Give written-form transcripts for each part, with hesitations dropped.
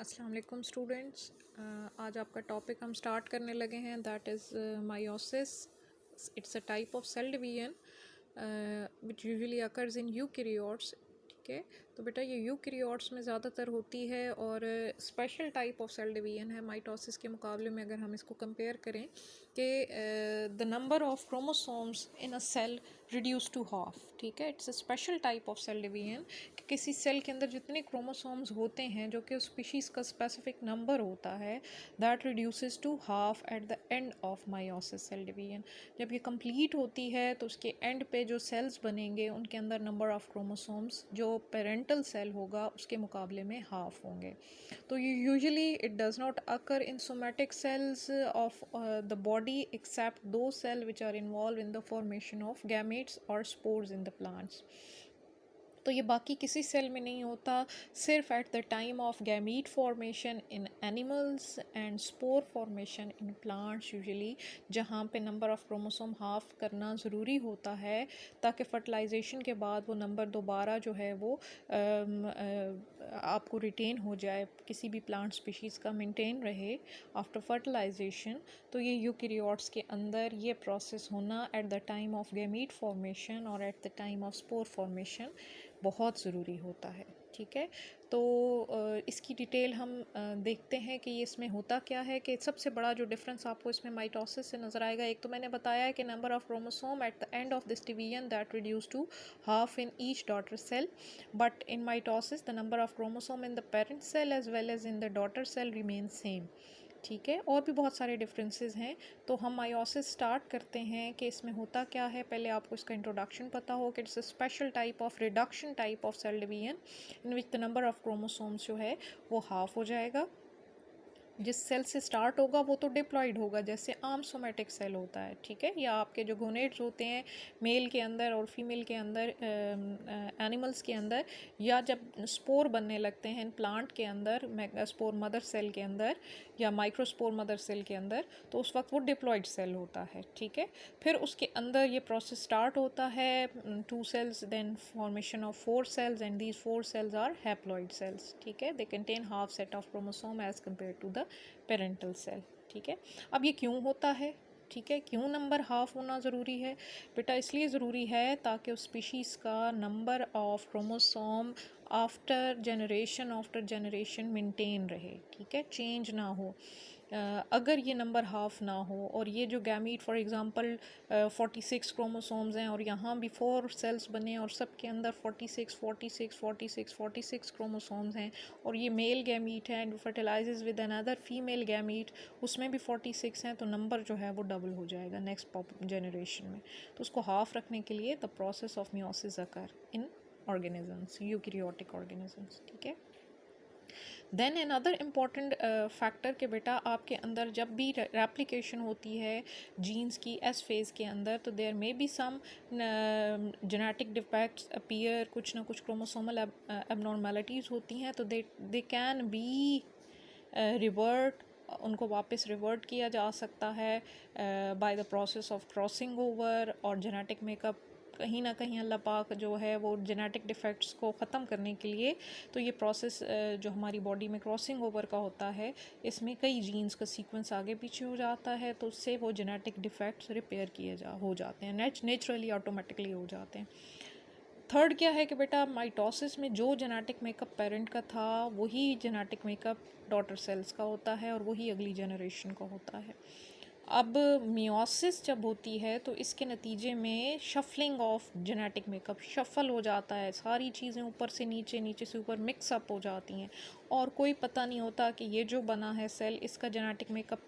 अस्सलाम वालेकुम स्टूडेंट्स। आज आपका टॉपिक हम स्टार्ट करने लगे हैं, that is meiosis. It's a type of cell division which usually occurs in eukaryotes. ठीक है, तो बेटा ये यूकैरियोट्स में ज़्यादातर होती है और special type of cell division है माइटोसिस के मुकाबले में। अगर हम इसको कंपेयर करें कि the number of chromosomes in a cell reduce to half. ठीक है, it's a special type of cell division. किसी सेल के अंदर जितने क्रोमोसोम्स होते हैं जो कि उस स्पीशीज़ का स्पेसिफिक नंबर होता है, that reduces to half at the end of meiosis cell division. जब ये कंप्लीट होती है तो उसके एंड पे जो सेल्स बनेंगे उनके अंदर नंबर ऑफ क्रोमोसोम्स जो पेरेंटल सेल होगा उसके मुकाबले में हाफ होंगे। तो usually it does not occur in somatic cells of the body except दो cell which are involve in the formation of gametes और स्पोर्स इन द प्लांट्स। तो ये बाकी किसी सेल में नहीं होता, सिर्फ at the time of gamete formation in animals and spore formation in plants usually, जहाँ पे नंबर ऑफ क्रोमोसोम हाफ करना ज़रूरी होता है ताकि फर्टिलाइजेशन के बाद वो नंबर दोबारा जो है वो आपको रिटेन हो जाए, किसी भी प्लांट स्पीशीज़ का मेंटेन रहे आफ्टर फर्टिलाइजेशन। तो ये यूकैरियोट्स के अंदर ये प्रोसेस होना at the time of gamete formation और at the time of spore formation बहुत ज़रूरी होता है। ठीक है, तो इसकी डिटेल हम देखते हैं कि ये इसमें होता क्या है। कि सबसे बड़ा जो डिफरेंस आपको इसमें माइटोसिस से नज़र आएगा, एक तो मैंने बताया है कि number of chromosome at the end of this division that reduce to half in each daughter cell, but in mitosis the number of chromosome in the parent cell as well as in the daughter cell remain same. ठीक है, और भी बहुत सारे differences हैं। तो हम meiosis start करते हैं कि इसमें होता क्या है। पहले आपको इसका इंट्रोडक्शन पता हो कि it's a special type of reduction type of cell division in which the number of chromosomes जो है वो हाफ हो जाएगा। जिस सेल से स्टार्ट होगा वो तो डिप्लॉयड होगा, जैसे आम सोमैटिक सेल होता है। ठीक है, या आपके जो गोनेट्स होते हैं मेल के अंदर और फीमेल के अंदर, एनिमल्स के अंदर, या जब स्पोर बनने लगते हैं प्लांट के अंदर, स्पोर मदर सेल के अंदर या माइक्रोस्पोर मदर सेल के अंदर, तो उस वक्त वो डिप्लॉयड सेल होता है। ठीक है, फिर उसके अंदर ये प्रोसेस स्टार्ट होता है, 2 cells, then formation of 4 cells and these 4 cells are haploid cells. ठीक है, they contain half set of chromosome as compare to the parental cell. ठीक है, अब ये क्यों होता है? ठीक है, क्यों नंबर हाफ होना ज़रूरी है? बेटा इसलिए ज़रूरी है ताकि उस स्पीशीज़ का number of chromosome after generation maintain रहे। ठीक है, चेंज ना हो। अगर ये नंबर हाफ ना हो और ये जो गैमीट फॉर एग्ज़ाम्पल 46 क्रोमोसोम्स हैं और यहाँ भी 4 सेल्स बने और सब के अंदर 46 क्रोमोसोम्स हैं, और ये मेल गैमीट है and फर्टिलाइजेज with another female gamete, उसमें भी 46 हैं, तो नंबर जो है वो डबल हो जाएगा नेक्स्ट जनरेशन में। तो उसको हाफ रखने के लिए the process of meiosis occur in organisms, eukaryotic organisms. ठीक है, देन अनदर इम्पॉर्टेंट फैक्टर के बेटा आपके अंदर जब भी रेप्लिकेशन होती है जीन्स की एस फेज़ के अंदर, तो there may be some genetic defects appear, कुछ ना कुछ क्रोमोसोमल एबनॉर्मेलिटीज़ होती हैं, तो दे कैन बी रिवर्ट, उनको वापस रिवर्ट किया जा सकता है by the process of crossing over और जेनेटिक मेकअप। कहीं ना कहीं अल्लाह पाक जो है वो जेनेटिक डिफेक्ट्स को ख़त्म करने के लिए, तो ये प्रोसेस जो हमारी बॉडी में क्रॉसिंग ओवर का होता है, इसमें कई जीन्स का सीक्वेंस आगे पीछे हो जाता है, तो उससे वो जेनेटिक डिफेक्ट्स रिपेयर हो जाते हैं, नेचुरली ऑटोमेटिकली हो जाते हैं। थर्ड क्या है कि बेटा माइटोसिस में जो जेनेटिक मेकअप पेरेंट का था वही जेनेटिक मेकअप डॉटर सेल्स का होता है और वही अगली जनरेशन का होता है। अब मियोसिस जब होती है तो इसके नतीजे में shuffling of genetic makeup, shuffle हो जाता है, सारी चीज़ें ऊपर से नीचे, नीचे से ऊपर मिक्सअप हो जाती हैं और कोई पता नहीं होता कि ये जो बना है सेल, इसका जेनेटिक मेकअप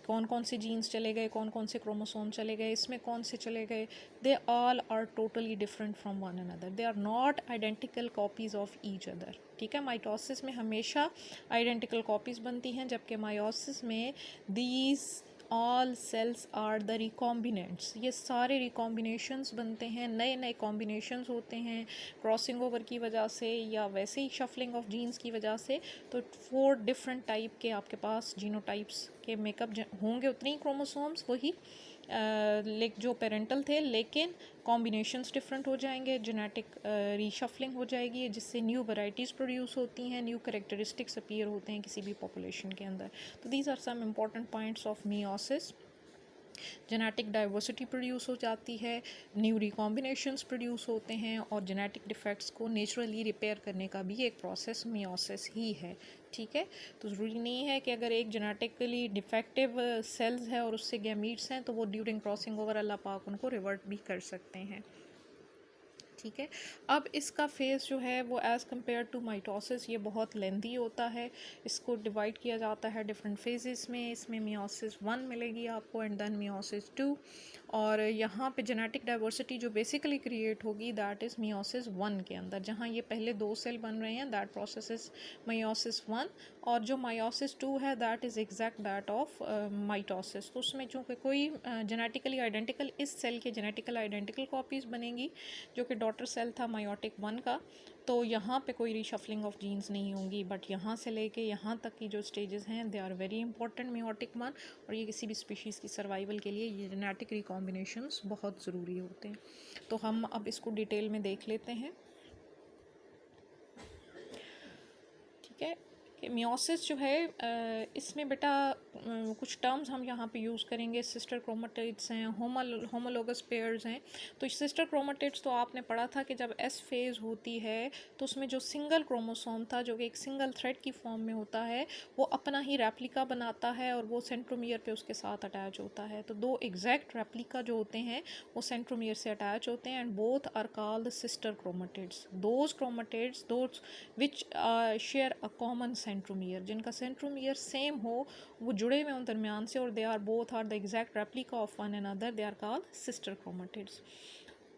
कौन कौन से जीन्स चले गए, कौन कौन से क्रोमोसोम चले गए, इसमें कौन से चले गए, they all are totally different from one another, they are not identical copies of each other. ठीक है, माइटोसिस में हमेशा आइडेंटिकल कॉपीज़ बनती हैं, जबकि मायोसिस में these all cells are the recombinants, ये सारे रिकॉम्बिनेशंस बनते हैं, नए नए कॉम्बिनेशंस होते हैं क्रॉसिंग ओवर की वजह से या वैसे ही शफलिंग ऑफ जीन्स की वजह से। तो 4 डिफरेंट टाइप के आपके पास जीनोटाइप्स के मेकअप होंगे, उतने ही क्रोमोसोम्स वही, जो पेरेंटल थे, लेकिन कॉम्बिनेशंस डिफरेंट हो जाएंगे, जेनेटिक रीशफलिंग हो जाएगी, जिससे न्यू वैराइटीज़ प्रोड्यूस होती हैं, न्यू करेक्टरिस्टिक्स अपीयर होते हैं किसी भी पॉपुलेशन के अंदर। तो these are some important points of meiosis. Genetic diversity produce हो जाती है, न्यू रिकॉम्बिनेशंस प्रोड्यूस होते हैं, और जेनेटिक डिफेक्ट्स को नेचुरली रिपेयर करने का भी एक प्रोसेस मियोसिस ही है। ठीक है, तो ज़रूरी नहीं है कि अगर एक जेनेटिकली डिफेक्टिव सेल्स है और उससे गैमीट्स हैं तो वो ड्यूरिंग क्रॉसिंग ओवर अल्लाह पाक उनको रिवर्ट भी कर सकते हैं। ठीक है, अब इसका फेज़ जो है वो एज़ कम्पेयर टू माइटोसिस ये बहुत लेंथी होता है। इसको डिवाइड किया जाता है डिफरेंट फेजेस में। इसमें मियोसिस 1 मिलेगी आपको, एंड देन मियोसिस 2, और यहाँ पे जेनेटिक डाइवर्सिटी जो बेसिकली क्रिएट होगी दैट इज़ मियोसिस 1 के अंदर। जहाँ ये पहले 2 सेल बन रहे हैं दैट प्रोसेस इज़ मियोसिस 1, और जो मायोसिस 2 है that is exact that of mitosis. तो उसमें चूँकि कोई जेनेटिकली आइडेंटिकल, इस सेल के जेनेटिकल आइडेंटिकल कॉपीज़ बनेंगी जो कि डॉटर सेल था मायोटिक 1 का, तो यहाँ पे कोई रीशफलिंग ऑफ जीन्स नहीं होंगी। बट यहाँ से लेके यहाँ तक की जो स्टेजेस हैं they are very important meiotic 1, और ये किसी भी स्पीशीज़ की सर्वाइवल के लिए ये जेनेटिक रिकॉम्बिनेशंस बहुत ज़रूरी होते हैं। तो हम अब इसको डिटेल में देख लेते हैं। ठीक है, कि मियोसिस जो है इसमें बेटा कुछ टर्म्स हम यहाँ पे यूज़ करेंगे। सिस्टर क्रोमेटिड्स हैं, होमोलोगस पेयर्स हैं। तो सिस्टर क्रोमेटिड्स तो आपने पढ़ा था कि जब एस फेज़ होती है तो उसमें जो सिंगल क्रोमोसोम था जो कि एक सिंगल थ्रेड की फॉर्म में होता है वो अपना ही रेप्लिका बनाता है और वो सेंट्रोमियर पे उसके साथ अटैच होता है। तो 2 एग्जैक्ट रेप्लिका जो होते हैं वो सेंट्रोमियर से अटैच होते हैं, and both are called sister chromatids. Those chromatids those which share a common centromere, जिनका सेंट्रोमियर सेम हो, वो जुड़े हुए उन दरमियान से, और they are both are the exact replica of one another, they are called sister chromatids.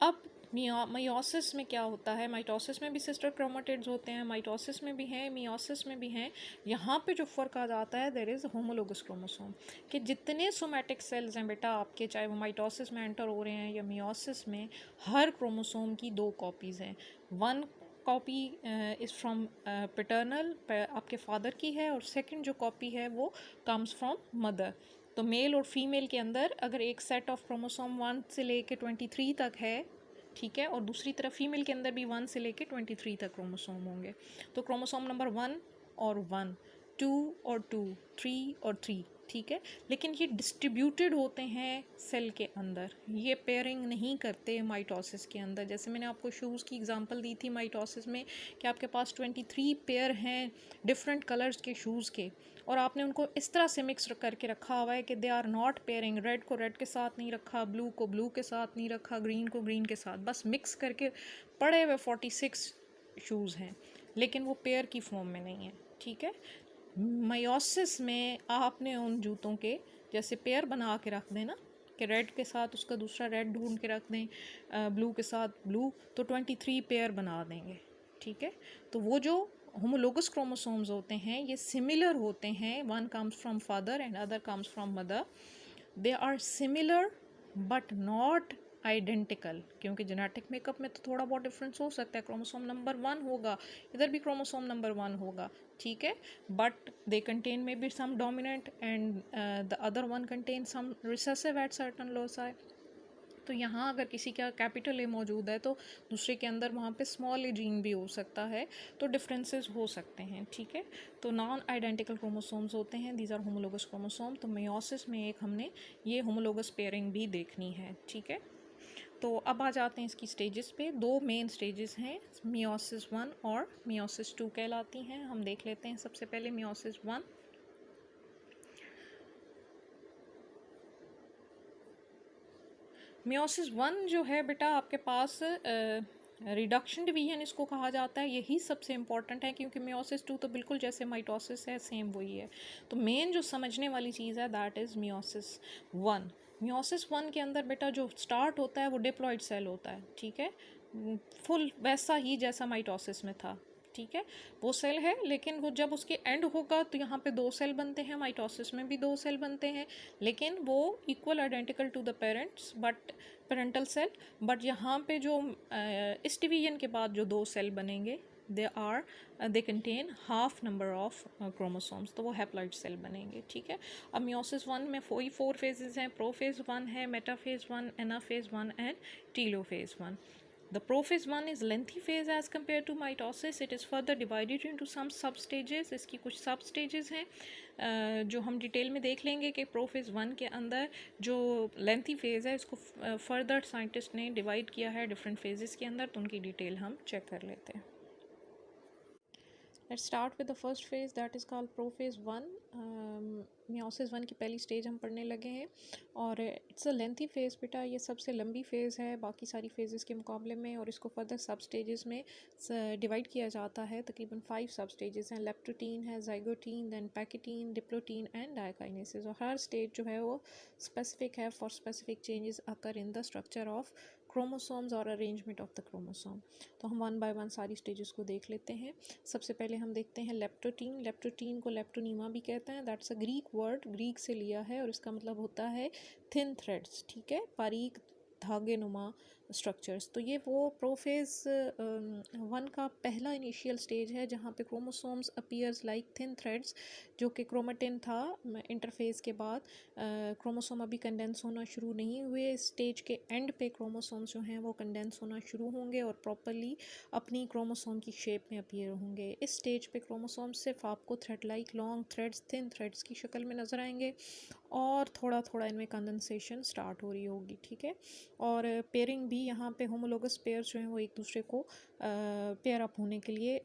अब मियोसिस में क्या होता है, माइटोसिस में भी सिस्टर क्रोमेटिड्स होते हैं, माइटोसिस में भी हैं, मियोसिस में भी हैं। यहाँ पे जो फ़र्क आ जाता है देयर इज़ होमोलोगस क्रोमोसोम, कि जितने सोमैटिक सेल्स हैं बेटा आपके, चाहे वो माइटोसिस में एंटर हो रहे हैं या मियोसिस में, हर क्रोमोसोम की 2 कॉपीज़ हैं। 1 कॉपी इज़ फ्रॉम पैटर्नल, आपके फादर की है, और सेकंड जो कॉपी है वो कम्स फ्रॉम मदर। तो मेल और फीमेल के अंदर अगर एक सेट ऑफ क्रोमोसोम 1 से लेके 23 तक है, ठीक है, और दूसरी तरफ फीमेल के अंदर भी 1 से लेके 23 तक क्रोमोसोम होंगे। तो क्रोमोसोम नंबर 1 और 1, 2 और 2, 3 और 3, ठीक है, लेकिन ये डिस्ट्रीब्यूटेड होते हैं सेल के अंदर, ये पेयरिंग नहीं करते माइटोसिस के अंदर। जैसे मैंने आपको शूज़ की एग्जांपल दी थी माइटोसिस में कि आपके पास 23 पेयर हैं डिफरेंट कलर्स के शूज़ के, और आपने उनको इस तरह से मिक्स करके रखा हुआ है कि they are not pairing. Red को रेड के साथ नहीं रखा, ब्लू को ब्लू के साथ नहीं रखा, ग्रीन को ग्रीन के साथ, बस मिक्स करके पड़े हुए 46 शूज़ हैं, लेकिन वो पेयर की फॉर्म में नहीं है। ठीक है, मायोसिस में आपने उन जूतों के जैसे पेयर बना के रख दें ना, कि रेड के साथ उसका दूसरा रेड ढूंढ के रख दें, ब्लू के साथ ब्लू, तो 23 पेयर बना देंगे। ठीक है, तो वो जो होमोलोगस क्रोमोसोम्स होते हैं ये सिमिलर होते हैं, one comes from father and other comes from mother. They are similar but not identical, क्योंकि जेनेटिक मेकअप में तो थोड़ा बहुत डिफरेंस हो सकता है। क्रोमोसोम नंबर 1 होगा, इधर भी क्रोमोसोम नंबर 1 होगा, ठीक है, but they contain may be some dominant and the other one contain some recessive at certain loci. तो यहाँ अगर किसी का कैपिटल ए मौजूद है तो दूसरे के अंदर वहाँ पे स्मॉल ए जीन भी हो सकता है, तो डिफरेंसेस हो सकते हैं। ठीक है, तो नॉन आइडेंटिकल क्रोमोसोम्स होते हैं, दीज आर होमोलोगस क्रोमोसोम। तो मियोसिस में एक हमने ये होमोलोगस पेयरिंग भी देखनी है। ठीक है, तो अब आ जाते हैं इसकी स्टेजेस पे। 2 मेन स्टेजेस हैं, मियोसिस 1 और मियोसिस 2 कहलाती हैं। हम देख लेते हैं सबसे पहले मियोसिस 1। मियोसिस 1 जो है बेटा आपके पास रिडक्शन डिवीजन इसको कहा जाता है, यही सबसे इम्पॉर्टेंट है, क्योंकि मियोसिस 2 तो बिल्कुल जैसे माइटोसिस है सेम वही है। तो मेन जो समझने वाली चीज़ है दैट इज़ मियोसिस 1। मियोसिस 1 के अंदर बेटा जो स्टार्ट होता है वो डिप्लॉइड सेल होता है, ठीक है, फुल वैसा ही जैसा माइटोसिस में था। ठीक है, वो सेल है, लेकिन वो जब उसके एंड होगा तो यहाँ पे 2 सेल बनते हैं, माइटोसिस में भी 2 सेल बनते हैं, लेकिन वो equal identical to the parents but parental cell. But यहाँ पे जो इस डिवीजन के बाद जो 2 सेल बनेंगे दे contain half number of chromosomes, तो वो हैप्लॉइड सेल बनेंगे, ठीक है। अब मियोसिस 1 में 4 फेजेस हैं, प्रोफेज 1 है, metaphase 1, anaphase 1 and telophase 1. The prophase 1 is lengthy phase as compared to mitosis. It is further divided into some substages. इसकी कुछ substages हैं जो हम डिटेल में देख लेंगे कि प्रोफेज 1 के अंदर जो लेंथी फेज़ है इसको फर्दर साइंटिस्ट ने डिवाइड किया है डिफरेंट फेजेस के अंदर, तो उनकी डिटेल हम चेक कर लेते हैं. Let's start with the first phase that is called prophase 1. Meiosis 1 की पहली स्टेज हम पढ़ने लगे हैं और इट्स अ लेंथी फेज़ बेटा, ये सबसे लंबी फेज़ है बाकी सारी फेजेस के मुकाबले में, और इसको फर्दर सब स्टेजेस में डिवाइड किया जाता है. तकरीबन 5 सब स्टेजेस हैं. लेप्टोटीन है, zygotene, then pachytene, diplotene and diakinesis, और हर स्टेज जो है वो स्पेसिफिक है for specific changes occur in the structure of chromosomes और अरेंजमेंट ऑफ द क्रोमोसोम. तो हम वन बाय वन सारी स्टेजेस को देख लेते हैं. सबसे पहले हम देखते हैं लेप्टोटीन. लेप्टोटीन को लेप्टोनीमा भी कहते हैं. That's a Greek word, Greek से लिया है और इसका मतलब होता है थिन थ्रेड्स, ठीक है, बारीक धागे नुमा स्ट्रक्चर्स. तो ये वो प्रोफेज 1 का पहला इनिशियल स्टेज है जहाँ पे chromosomes appears like thin threads, जो कि क्रोमेटिन था इंटरफेस के बाद. क्रोमोसोम अभी कंडेंस होना शुरू नहीं हुए. स्टेज के एंड पे क्रोमोसोम्स जो हैं वो कंडेंस होना शुरू होंगे और प्रॉपरली अपनी क्रोमोसोम की शेप में अपीयर होंगे. इस स्टेज पे क्रोमोसोम्स सिर्फ आपको thread like long threads, thin threads की शक्ल में नज़र आएंगे और थोड़ा थोड़ा इनमें कंडेंसेशन स्टार्ट हो रही होगी, ठीक है. और पेयरिंग भी यहाँ पे होमोलोगस पेयर्स जो हैं वो एक दूसरे को पेयर अप होने के लिए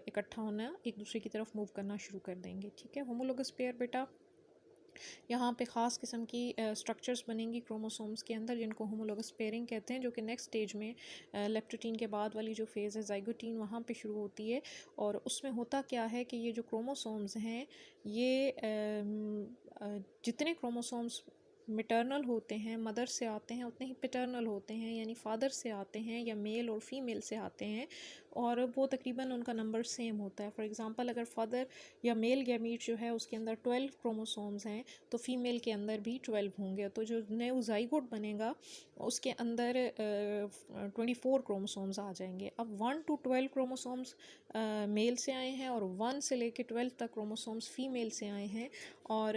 इकट्ठा होना, एक दूसरे की तरफ मूव करना शुरू कर देंगे, ठीक है. होमोलोगस पेयर बेटा यहाँ पे ख़ास किस्म की स्ट्रक्चर्स बनेंगी क्रोमोसोम्स के अंदर जिनको होमोलोगस पेयरिंग कहते हैं, जो कि नेक्स्ट स्टेज में लेप्टोटीन के बाद वाली जो फेज़ है जाइगोटीन वहाँ पे शुरू होती है. और उसमें होता क्या है कि ये जो क्रोमोसोम्स हैं ये जितने क्रोमोसोम्स मैटरनल होते हैं, मदर से आते हैं, उतने ही पैटर्नल होते हैं, यानी फादर से आते हैं या मेल और फीमेल से आते हैं, और वो तकरीबन उनका नंबर सेम होता है. फॉर एग्जांपल अगर फादर या मेल गैमीट जो है उसके अंदर 12 क्रोमोसोम्स हैं तो फीमेल के अंदर भी 12 होंगे. तो जो नया ज़ाइगोट बनेगा उसके अंदर 24 क्रोमोसोम्स आ जाएंगे. अब 1 to 12 क्रोमोसोम्स मेल से आए हैं और 1 से लेके 12 तक क्रोमोसोम्स फीमेल से आए हैं. और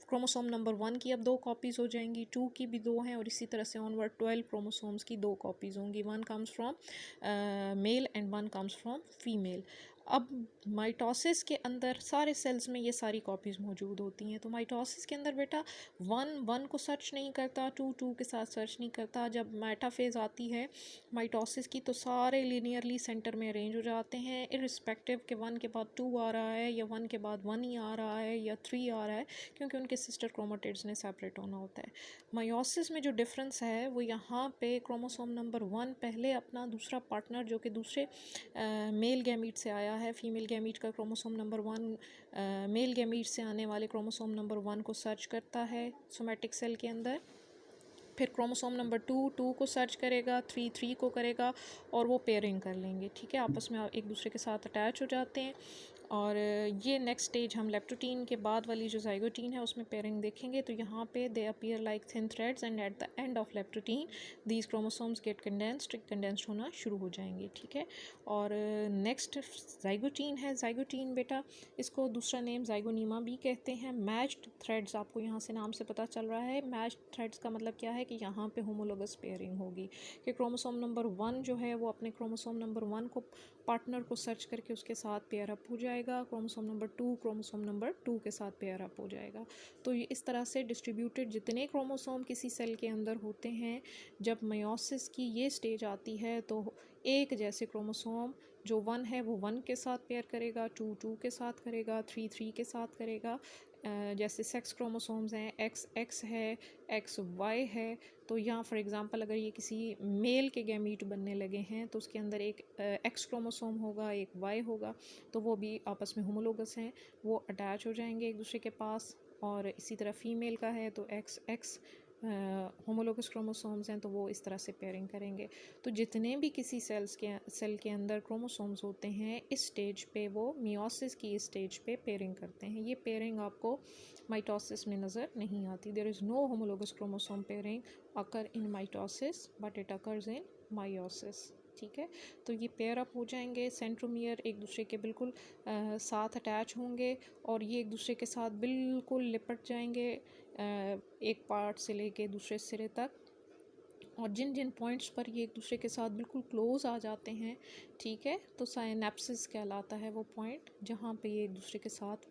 क्रोमोसोम नंबर 1 की अब 2 कॉपीज़ हो जाएंगी, 2 की भी 2 हैं, और इसी तरह से ऑनवर्ड 12 क्रोमोसोम्स की 2 कॉपीज़ होंगी. 1 comes from male and 1 comes from female. अब माइटोसिस के अंदर सारे सेल्स में ये सारी कॉपीज़ मौजूद होती हैं. तो माइटोसिस के अंदर बेटा 1 को सर्च नहीं करता, 2 के साथ सर्च नहीं करता. जब मेटाफेज़ आती है माइटोसिस की तो सारे लीनियरली सेंटर में अरेंज हो जाते हैं, इर्रिस्पेक्टिव के 1 के बाद 2 आ रहा है या 1 के बाद 1 ही आ रहा है या 3 आ रहा है, क्योंकि उनके सिस्टर क्रोमेटिड्स ने सेपरेट होना होता है. मायोसिस में जो डिफरेंस है वो यहाँ पे क्रोमोसोम नंबर 1 पहले अपना दूसरा पार्टनर जो कि दूसरे मेल गैमीट से आया है, फीमेल गैमीट का क्रोमोसोम नंबर 1 मेल गैमीट से आने वाले क्रोमोसोम नंबर 1 को सर्च करता है सोमेटिक सेल के अंदर. फिर क्रोमोसोम नंबर 2 को सर्च करेगा, 3 को करेगा, और वो पेयरिंग कर लेंगे, ठीक है, आपस में एक दूसरे के साथ अटैच हो जाते हैं. और ये नेक्स्ट स्टेज हम लेप्टोटीन के बाद वाली जो जाइगोटीन है उसमें पेयरिंग देखेंगे. तो यहाँ पे they appear like thin threads and at the end of leptotene these chromosomes get condensed होना शुरू हो जाएंगे, ठीक है. और नेक्स्ट जाइगोटीन है. जाइगोटीन बेटा इसको दूसरा नेम जाइगोनीमा भी कहते हैं. मैच्ड थ्रेड्स, आपको यहाँ से नाम से पता चल रहा है. मैच्ड थ्रेड्स का मतलब क्या है कि यहाँ पे होमोलोगस पेयरिंग होगी कि क्रोमोसोम नंबर 1 जो है वो अपने क्रोमोसोम नंबर 1 को पार्टनर को सर्च करके उसके साथ पेयर अप हो जाएगा. क्रोमोसोम नंबर 2 क्रोमोसोम नंबर 2 के साथ पेयर अप हो जाएगा. तो ये इस तरह से डिस्ट्रीब्यूटेड जितने क्रोमोसोम किसी सेल के अंदर होते हैं, जब मेयोसिस की ये स्टेज आती है तो एक जैसे क्रोमोसोम जो 1 है वो 1 के साथ पेयर करेगा, 2 के साथ करेगा, 3 के साथ करेगा. जैसे सेक्स क्रोमोसोम्स हैं, XX है, XY है. तो यहाँ फॉर एग्ज़ाम्पल अगर ये किसी मेल के गैमीट बनने लगे हैं तो उसके अंदर एक X क्रोमोसोम होगा, एक Y होगा, तो वो भी आपस में होमोलोगस हैं, वो अटैच हो जाएंगे एक दूसरे के पास. और इसी तरह फीमेल का है तो XX होमोलोगस क्रोमोसोम्स हैं तो वो इस तरह से पेयरिंग करेंगे. तो जितने भी किसी सेल के अंदर क्रोमोसोम्स होते हैं इस स्टेज पे वो मियोसिस की इस स्टेज पे पेयरिंग करते हैं. ये पेयरिंग आपको माइटोसिस में नज़र नहीं आती. There is no homologous chromosome pairing occur in mitosis but it occurs in meiosis. ठीक है। तो ये पेयर अप हो जाएंगे, सेंट्रोमियर एक दूसरे के बिल्कुल साथ अटैच होंगे और ये एक दूसरे के साथ बिल्कुल लिपट जाएंगे एक पार्ट से लेके दूसरे सिरे तक। और जिन जिन पॉइंट्स पर ये एक दूसरे के साथ बिल्कुल क्लोज आ जाते हैं, ठीक है, तो साइनेप्सिस कहलाता है वो पॉइंट जहाँ पे ये एक दूसरे के साथ